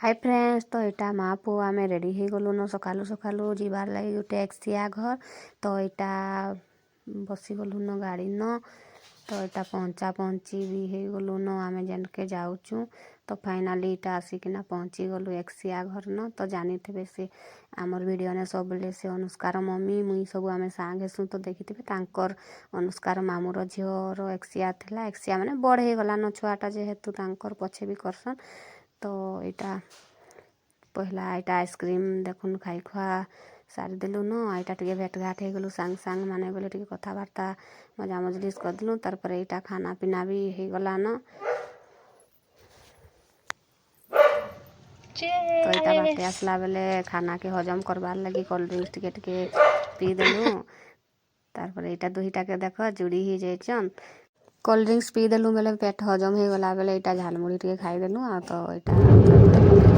hi friends तो यहाँ माँ पु आम रेडी हो गलुन सकालू सकालू जीवार लगी गोटे एक्सिया घर तो यहाँ बसी गलुन गाड़ी न तो यहाँ पहुँचा पहुँची भी हो गलुन आम जेनके जाऊँ तो फाइनाली इटा आसिकिना पहुँची गलु एक्सिया घर न तो जानी थे से आमर वीडियो ने सब से अनुष्कार मम्मी मुई सब आम सांग हेसु तो देखी थे तांकर अनुष्कार मामूर झीर एक्सिया थिला एक्सिया माने बड़ हो गलान छुआटा जेहेतु तांकर पछे भी करसन तो यहाँ पहला यहाँ आइसक्रीम देखुन खाई खुआ सारी देलु न यहाँ टे भेट घाट हो गलु सांग सांग माने बोले टे कथबार्ता मजा मजलिस करदेलु तार यहाँ खाना पीना भी हो गलान तो यहाँ बाटे आसला बेले खाना के हजम करवार लगी कोल्ड ड्रिंक्स टिके पी देलु तार यहाँ दुईटा के देख जुड़ी ही जाइछन कोल्ड ड्रिंक्स पी देलु बेले पेट हजम हो गला बेले यहाँ झालमुड़ी टे खाई देलु तो यहाँ